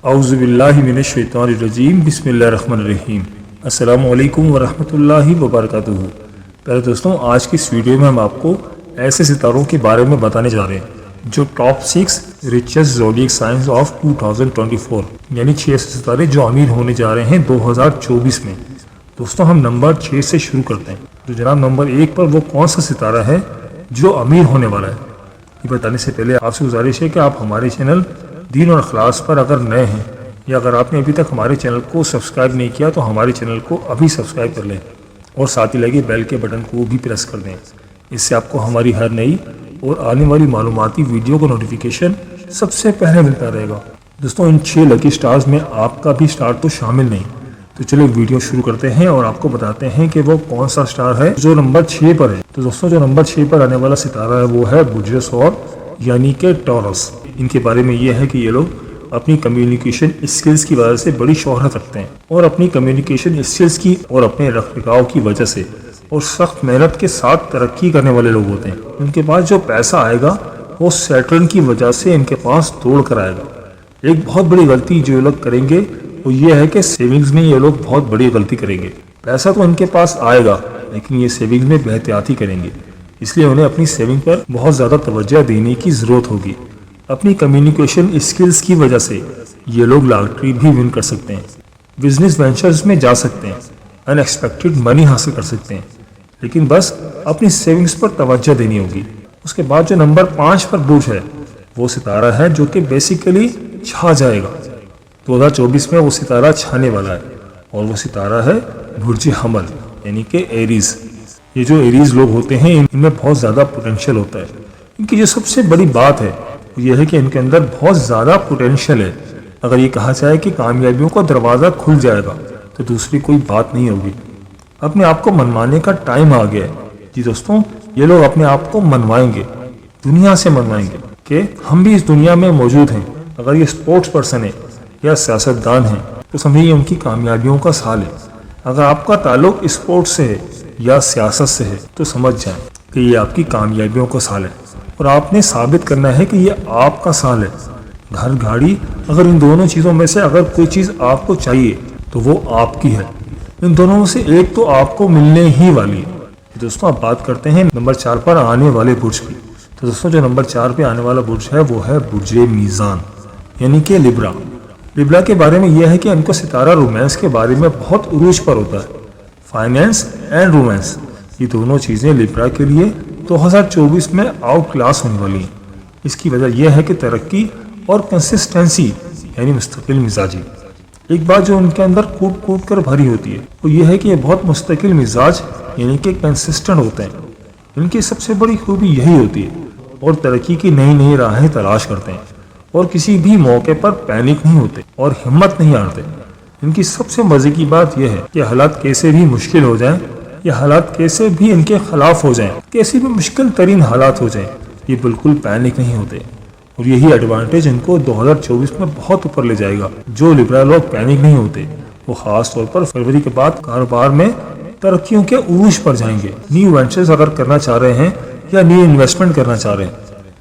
اعوذ باللہ من الشیطان الرجیم، بسم اللہ الرحمن الرحیم۔ السلام علیکم ورحمۃ اللہ وبرکاتہ۔ پہلے دوستوں، آج کی اس ویڈیو میں ہم آپ کو ایسے ستاروں کے بارے میں بتانے جا رہے ہیں جو top 6 richest zodiac signs of 2024، یعنی 6 ستارے جو امیر ہونے جا رہے ہیں 2024 میں۔ دوستوں، ہم نمبر 6 سے شروع کرتے ہیں۔ تو جناب، نمبر 1 پر وہ کون سا ستارہ ہے جو امیر ہونے والا ہے؟ یہ بتانے سے پہلے آپ سے گزارش ہے کہ آپ ہمارے چینل دین اور اخلاص پر اگر نئے ہیں یا اگر آپ نے ابھی تک ہمارے چینل کو سبسکرائب نہیں کیا تو ہمارے چینل کو ابھی سبسکرائب کر لیں اور ساتھ ہی لگے بیل کے بٹن کو بھی پریس کر دیں۔ اس سے آپ کو ہماری ہر نئی اور آنے والی معلوماتی ویڈیو کا نوٹیفیکیشن سب سے پہلے ملتا رہے گا۔ دوستوں، ان 6 لکی سٹارز میں آپ کا بھی سٹار تو شامل نہیں، تو چلو ویڈیو شروع کرتے ہیں اور آپ کو بتاتے ہیں کہ وہ کون سا سٹار ہے جو نمبر 6 پر ہے۔ تو دوستوں، جو نمبر 6 پر آنے والا ستارہ ہے وہ ہے برج ثور، یعنی کہ ٹورس۔ ان کے بارے میں یہ ہے کہ یہ لوگ اپنی کمیونیکیشن اسکلز کی وجہ سے بڑی شہرت رکھتے ہیں، اور اپنی کمیونیکیشن اسکلز کی اور اپنے رکھ رکھاؤ کی وجہ سے اور سخت محنت کے ساتھ ترقی کرنے والے لوگ ہوتے ہیں۔ ان کے پاس جو پیسہ آئے گا وہ سیٹرن کی وجہ سے ان کے پاس دوڑ کر آئے گا۔ ایک بہت بڑی غلطی جو یہ لوگ کریں گے وہ یہ ہے کہ سیونگز میں یہ لوگ بہت بڑی غلطی کریں گے۔ پیسہ تو ان کے پاس آئے گا لیکن یہ سیونگز میں بے احتیاطی کریں گے، اس لیے انہیں اپنی سیونگ پر بہت زیادہ توجہ دینے کی ضرورت ہوگی۔ اپنی کمیونیکیشن اسکلز کی وجہ سے یہ لوگ لاٹری بھی ون کر سکتے ہیں، بزنس وینچرز میں جا سکتے ہیں، ان ایکسپیکٹڈ منی حاصل کر سکتے ہیں، لیکن بس اپنی سیونگز پر توجہ دینی ہوگی۔ اس کے بعد جو نمبر 5 پر برج ہے وہ ستارہ ہے جو کہ بیسیکلی چھا جائے گا۔ 2024 میں وہ ستارہ چھانے والا ہے اور وہ ستارہ ہے برج حمل، یعنی کہ ایریز۔ یہ جو ایریز لوگ ہوتے ہیں ان میں بہت زیادہ پوٹینشیل ہوتا ہے۔ ان کی جو سب سے بڑی بات ہے وہ یہ ہے کہ ان کے اندر بہت زیادہ پوٹینشیل ہے۔ اگر یہ کہا جائے کہ کامیابیوں کا دروازہ کھل جائے گا تو دوسری کوئی بات نہیں ہوگی۔ اپنے آپ کو منوانے کا ٹائم آ گیا ہے۔ جی دوستوں، یہ لوگ اپنے آپ کو منوائیں گے، دنیا سے منوائیں گے کہ ہم بھی اس دنیا میں موجود ہیں۔ اگر یہ اسپورٹس پرسن ہے یا سیاستدان ہیں تو سمجھیے ان کی کامیابیوں کا سال ہے۔ اگر آپ کا تعلق اسپورٹس سے ہے یا سیاست سے ہے تو سمجھ جائیں کہ یہ آپ کی کامیابیوں کا سال ہے اور آپ نے ثابت کرنا ہے کہ یہ آپ کا سال ہے۔ گھر گاڑی، اگر ان دونوں چیزوں میں سے اگر کوئی چیز آپ کو چاہیے تو وہ آپ کی ہے۔ ان دونوں میں سے ایک تو آپ کو ملنے ہی والی ہے۔ دوستوں، اب بات کرتے ہیں نمبر 4 پر آنے والے برج کی۔ تو دوستوں، جو نمبر 4 پہ آنے والا برج ہے وہ ہے برج میزان، یعنی کہ لبرا۔ لبرا کے بارے میں یہ ہے کہ ان کو ستارہ رومانس کے بارے میں بہت عروج پر ہوتا ہے۔ فائنینس اینڈ رومانس، یہ دونوں چیزیں لبرا کے لیے 2024 میں آؤٹ کلاس ہونے والی ہیں۔ اس کی وجہ یہ ہے کہ ترقی اور کنسسٹنسی، یعنی مستقل مزاجی۔ ایک بات جو ان کے اندر کوٹ کوٹ کر بھری ہوتی ہے وہ یہ ہے کہ یہ بہت مستقل مزاج یعنی کہ کنسسٹنٹ ہوتے ہیں۔ ان کی سب سے بڑی خوبی یہی ہوتی ہے اور ترقی کی نئی نئی راہیں تلاش کرتے ہیں اور کسی بھی موقع پر پینک نہیں ہوتے اور ہمت نہیں ہارتے۔ ان کی سب سے مزے کی بات یہ ہے کہ حالات کیسے بھی مشکل ہو جائیں یا حالات کیسے بھی ان کے خلاف ہو جائیں، کیسی بھی مشکل ترین حالات ہو جائیں، یہ بالکل پینک نہیں ہوتے، اور یہی ایڈوانٹیج ان کو 2024 میں بہت اوپر لے جائے گا۔ جو لبرا لوگ پینک نہیں ہوتے وہ خاص طور پر فروری کے بعد کاروبار میں ترقیوں کے عروج پر جائیں گے۔ نیو وینچرز اگر کرنا چاہ رہے ہیں یا نیو انویسٹمنٹ کرنا چاہ رہے ہیں،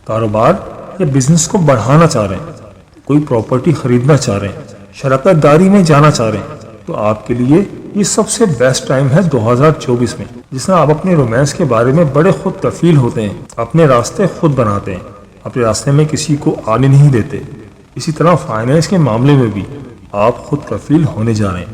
کاروبار یا بزنس کو بڑھانا چاہ رہے ہیں، کوئی پراپرٹی خریدنا چاہ رہے ہیں، شراکت داری میں جانا چاہ رہے ہیں، تو آپ کے لیے یہ سب سے بیسٹ ٹائم ہے 2024 میں، جس میں آپ اپنے رومانس کے بارے میں بڑے خود کفیل ہوتے ہیں، اپنے راستے خود بناتے ہیں، اپنے راستے میں کسی کو آنے نہیں دیتے۔ اسی طرح فائنینس کے معاملے میں بھی آپ خود کفیل ہونے جا رہے ہیں۔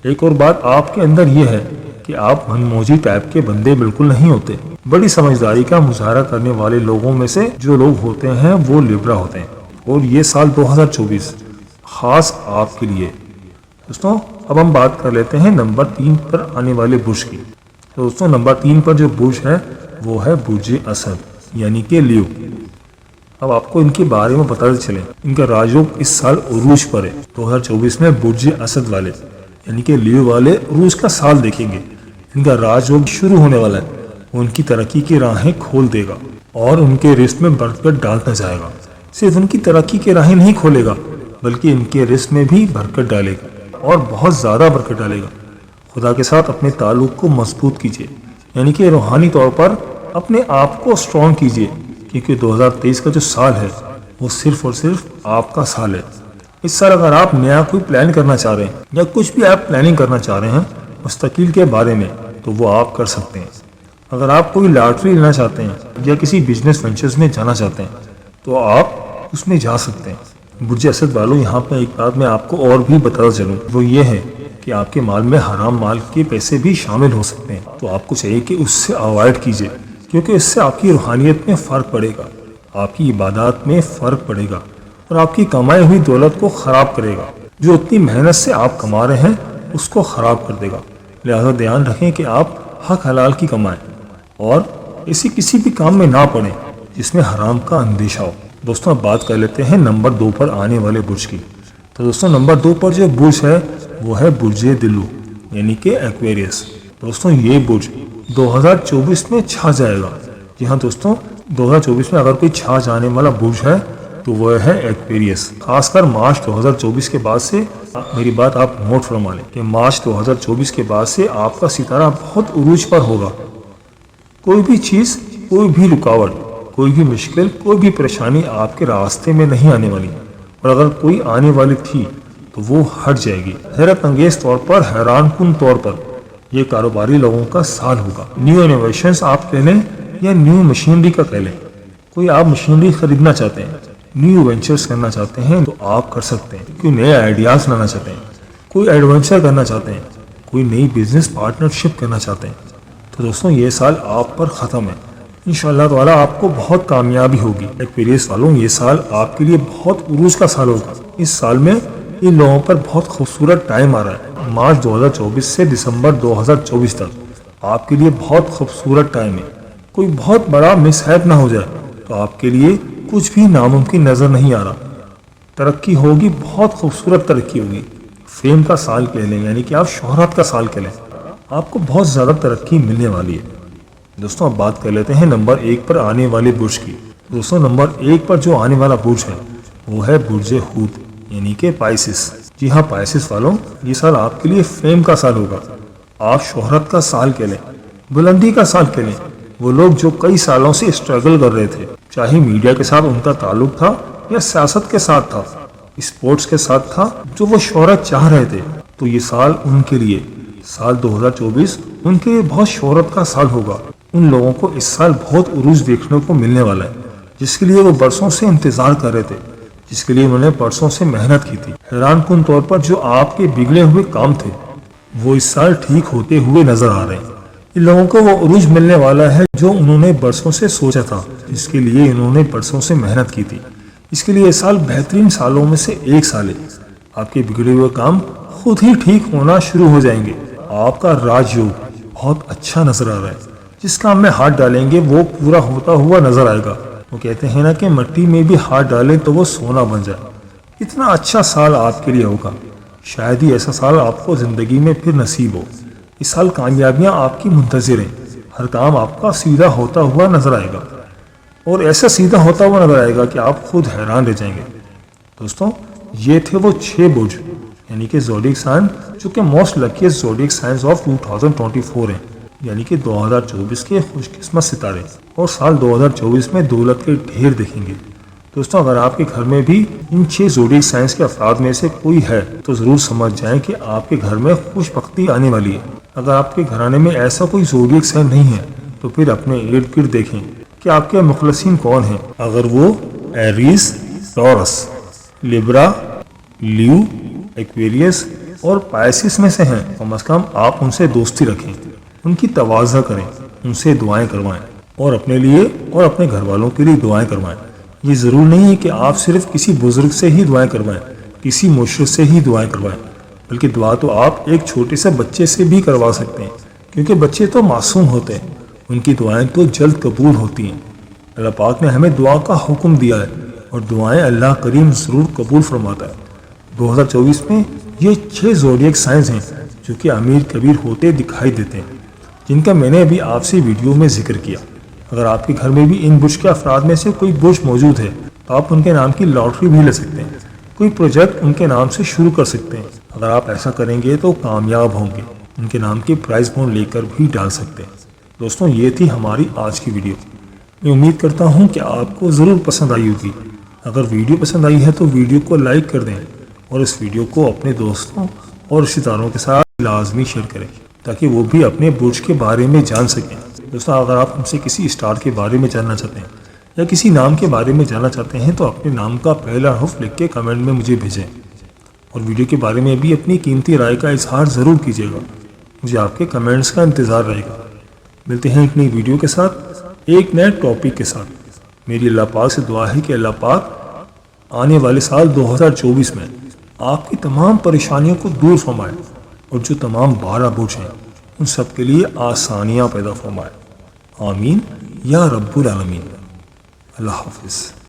ایک اور بات آپ کے اندر یہ ہے کہ آپ من موجی ٹائپ کے بندے بالکل نہیں ہوتے۔ بڑی سمجھداری کا مظاہرہ کرنے والے لوگوں میں سے جو لوگ ہوتے ہیں وہ لبرا ہوتے ہیں، اور یہ سال 2024 خاص آپ کے لیے۔ دوستوں، اب ہم بات کر لیتے ہیں نمبر 3 پر آنے والے برج کی۔ تو دوستوں، نمبر 3 پر جو برج ہے وہ ہے برج اسد، یعنی کہ لیو۔ اب آپ کو ان کے بارے میں بتاتے چلیں، ان کا راجیوگ اس سال عروج پر ہے۔ 2024 میں برج اسد والے یعنی کہ لیو والے عروج کا سال دیکھیں گے۔ ان کا راجیوگ شروع ہونے والا ہے، وہ ان کی ترقی کی راہیں کھول دے گا اور ان کے رزق میں برکت ڈالتا جائے گا۔ صرف ان کی ترقی کی راہیں نہیں کھولے گا بلکہ ان کے رزق میں بھی برکت ڈالے گا اور بہت زیادہ برکت ڈالے گا۔ خدا کے ساتھ اپنے تعلق کو مضبوط کیجیے، یعنی کہ روحانی طور پر اپنے آپ کو اسٹرانگ کیجیے، کیونکہ 2023 کا جو سال ہے وہ صرف اور صرف آپ کا سال ہے۔ اس سال اگر آپ نیا کوئی پلان کرنا چاہ رہے ہیں یا کچھ بھی آپ پلاننگ کرنا چاہ رہے ہیں مستقل کے بارے میں تو وہ آپ کر سکتے ہیں۔ اگر آپ کوئی لاٹری لینا چاہتے ہیں یا کسی بزنس وینچرز میں جانا چاہتے ہیں تو آپ اس میں جا سکتے ہیں۔ برج اسد والوں، یہاں پہ ایک بات میں آپ کو اور بھی بتاتا چلوں، وہ یہ ہے کہ آپ کے مال میں حرام مال کے پیسے بھی شامل ہو سکتے ہیں، تو آپ کو چاہیے کہ اس سے اوائڈ کیجیے، کیونکہ اس سے آپ کی روحانیت میں فرق پڑے گا، آپ کی عبادات میں فرق پڑے گا اور آپ کی کمائی ہوئی دولت کو خراب کرے گا۔ جو اتنی محنت سے آپ کما رہے ہیں اس کو خراب کر دے گا۔ لہذا دھیان رکھیں کہ آپ حق حلال کی کمائیں اور ایسی کسی بھی کام میں نہ پڑیں جس میں حرام کا اندیشہ ہو۔ دوستوں اب بات کر لیتے ہیں نمبر 2 پر آنے والے برج کی۔ تو دوستوں نمبر 2 پر جو برج ہے وہ ہے برج دلو یعنی کہ ایکویریس۔ دوستوں یہ برج 2024 میں چھا جائے گا۔ جی ہاں دوستوں، 2024 میں اگر کوئی چھا جانے والا برج ہے تو وہ ہے ایکویریس۔ خاص کر مارچ 2024 کے بعد سے میری بات آپ نوٹ فرما لیں کہ مارچ 2024 کے بعد سے آپ کا ستارہ بہت عروج پر ہوگا۔ کوئی بھی چیز، کوئی بھی رکاوٹ، کوئی بھی مشکل، کوئی بھی پریشانی آپ کے راستے میں نہیں آنے والی، اور اگر کوئی آنے والی تھی تو وہ ہٹ جائے گی۔ حیرت انگیز طور پر، حیران کن طور پر یہ کاروباری لوگوں کا سال ہوگا۔ نیو انوویشنز آپ کہہ لیں یا نیو مشینری کا کہہ لیں، کوئی آپ مشینری خریدنا چاہتے ہیں، نیو وینچرز کرنا چاہتے ہیں تو آپ کر سکتے ہیں۔ کوئی نئے آئیڈیاز لانا چاہتے ہیں، کوئی ایڈونچر کرنا چاہتے ہیں، کوئی نئی بزنس پارٹنرشپ کرنا چاہتے ہیں تو دوستوں یہ سال آپ پر ختم ہے۔ انشاءاللہ تعالیٰ آپ کو بہت کامیابی ہوگی۔ ایکویریس والوں، یہ سال آپ کے لیے بہت عروج کا سال ہوگا۔ اس سال میں ان لوگوں پر بہت خوبصورت ٹائم آ رہا ہے۔ مارچ 2024 سے دسمبر 2024 تک آپ کے لیے بہت خوبصورت ٹائم ہے۔ کوئی بہت بڑا مس ہیپ نہ ہو جائے تو آپ کے لیے کچھ بھی ناممکن نظر نہیں آ رہا۔ ترقی ہوگی، بہت خوبصورت ترقی ہوگی۔ فیم کا سال کہہ لیں یعنی کہ آپ شہرت کا سال کہہ لیں، آپ کو بہت زیادہ ترقی ملنے والی ہے۔ دوستوں اب بات کر لیتے ہیں نمبر 1 پر آنے والے برج کی۔ دوستوں نمبر 1 پر جو آنے والا برج ہے وہ ہے برج حوت یعنی کہ پائسس۔ جی ہاں پائسس والوں، یہ سال آپ کے لیے فیم کا سال ہوگا۔ آپ شہرت کا سال کہہ لیں، بلندی کا سال کہہ لیں۔ وہ لوگ جو کئی سالوں سے اسٹرگل کر رہے تھے، چاہے میڈیا کے ساتھ ان کا تعلق تھا یا سیاست کے ساتھ تھا، اسپورٹس کے ساتھ تھا، جو وہ شہرت چاہ رہے تھے، تو یہ سال ان کے لیے، سال 2024 ان کے لیے بہت شہرت کا سال ہوگا۔ ان لوگوں کو اس سال بہت عروج دیکھنے کو ملنے والا ہے، جس کے لیے وہ برسوں سے انتظار کر رہے تھے، جس کے لیے انہوں نے برسوں سے محنت کی تھی۔ حیران کن طور پر جو آپ کے بگڑے ہوئے کام تھے وہ اس سال ٹھیک ہوتے ہوئے نظر آ رہے ہیں۔ ان لوگوں کو وہ عروج ملنے والا ہے جو انہوں نے برسوں سے سوچا تھا، جس کے لیے انہوں نے برسوں سے محنت کی تھی۔ اس کے لیے یہ سال بہترین سالوں میں سے ایک سال ہے۔ آپ کے بگڑے ہوئے کام خود ہی ٹھیک ہونا شروع ہو جائیں گے۔ آپ کا راج یوگ بہت اچھا نظر آ رہا ہے۔ جس کام میں ہاتھ ڈالیں گے وہ پورا ہوتا ہوا نظر آئے گا۔ وہ کہتے ہیں نا کہ مٹی میں بھی ہاتھ ڈالیں تو وہ سونا بن جائے۔ اتنا اچھا سال آپ کے لیے ہوگا، شاید ہی ایسا سال آپ کو زندگی میں پھر نصیب ہو۔ اس سال کامیابیاں آپ کی منتظر ہیں، ہر کام آپ کا سیدھا ہوتا ہوا نظر آئے گا، اور ایسا سیدھا ہوتا ہوا نظر آئے گا کہ آپ خود حیران رہ جائیں گے۔ دوستوں یہ تھے وہ 6 برج یعنی کہ زوڈیک سائن جو کہ موسٹ لکیسٹ زوڈیک سائنز آف 2024 ہیں، یعنی کہ 2024 کے خوش قسمت ستارے، اور سال 2024 میں دولت کے ڈھیر دیکھیں گے۔ دوستوں اگر آپ کے گھر میں بھی ان 6 زوڈیک سائنز کے افراد میں سے کوئی ہے تو ضرور سمجھ جائیں کہ آپ کے گھر میں خوش بختی آنے والی ہے۔ اگر آپ کے گھرانے میں ایسا کوئی زوڈیک سائن نہیں ہے تو پھر اپنے ارد گرد دیکھیں کہ آپ کے مخلصین کون ہیں۔ اگر وہ ایریز، ٹورس، لیبرا، لیو، ایکویریس اور پائسس میں سے ہیں، کم از کم آپ ان سے دوستی رکھیں، ان کی تواضع کریں، ان سے دعائیں کروائیں، اور اپنے لیے اور اپنے گھر والوں کے لیے دعائیں کروائیں۔ یہ ضرور نہیں ہے کہ آپ صرف کسی بزرگ سے ہی دعائیں کروائیں، کسی مرشد سے ہی دعائیں کروائیں، بلکہ دعا تو آپ ایک چھوٹے سے بچے سے بھی کروا سکتے ہیں، کیونکہ بچے تو معصوم ہوتے ہیں، ان کی دعائیں تو جلد قبول ہوتی ہیں۔ اللہ پاک نے ہمیں دعا کا حکم دیا ہے اور دعائیں اللہ کریم ضرور قبول فرماتا ہے۔ 2024 میں یہ 6 زوڈیک سائنز ہیں جو کہ امیر کبیر ہوتے دکھائی دیتے ہیں، جن کا میں نے ابھی آپ سے ویڈیو میں ذکر کیا۔ اگر آپ کے گھر میں بھی ان برج کے افراد میں سے کوئی برج موجود ہے تو آپ ان کے نام کی لاٹری بھی لے سکتے ہیں، کوئی پروجیکٹ ان کے نام سے شروع کر سکتے ہیں۔ اگر آپ ایسا کریں گے تو کامیاب ہوں گے، ان کے نام کے پرائز بانڈ لے کر بھی ڈال سکتے ہیں۔ دوستوں یہ تھی ہماری آج کی ویڈیو، میں امید کرتا ہوں کہ آپ کو ضرور پسند آئی ہوگی۔ اگر ویڈیو پسند آئی ہے تو ویڈیو کو لائک کر دیں اور اس ویڈیو کو اپنے دوستوں اور رشتہ داروں کے ساتھ لازمی شیئر کریں تاکہ وہ بھی اپنے برج کے بارے میں جان سکیں۔ دوستوں، اگر آپ ہم سے کسی اسٹار کے بارے میں جاننا چاہتے ہیں یا کسی نام کے بارے میں جاننا چاہتے ہیں تو اپنے نام کا پہلا حرف لکھ کے کمنٹ میں مجھے بھیجیں، اور ویڈیو کے بارے میں بھی اپنی قیمتی رائے کا اظہار ضرور کیجیے گا۔ مجھے آپ کے کمنٹس کا انتظار رہے گا۔ ملتے ہیں ایک نئی ویڈیو کے ساتھ، ایک نئے ٹاپک کے ساتھ۔ میری اللہ پاک سے دعا ہے کہ اللہ پاک آنے والے سال 2024 میں آپ کی تمام پریشانیوں کو دور فرمائے، اور جو تمام 12 برج ہیں ان سب کے لیے آسانیاں پیدا فرمائے۔ آمین یا رب العالمین۔ اللہ حافظ۔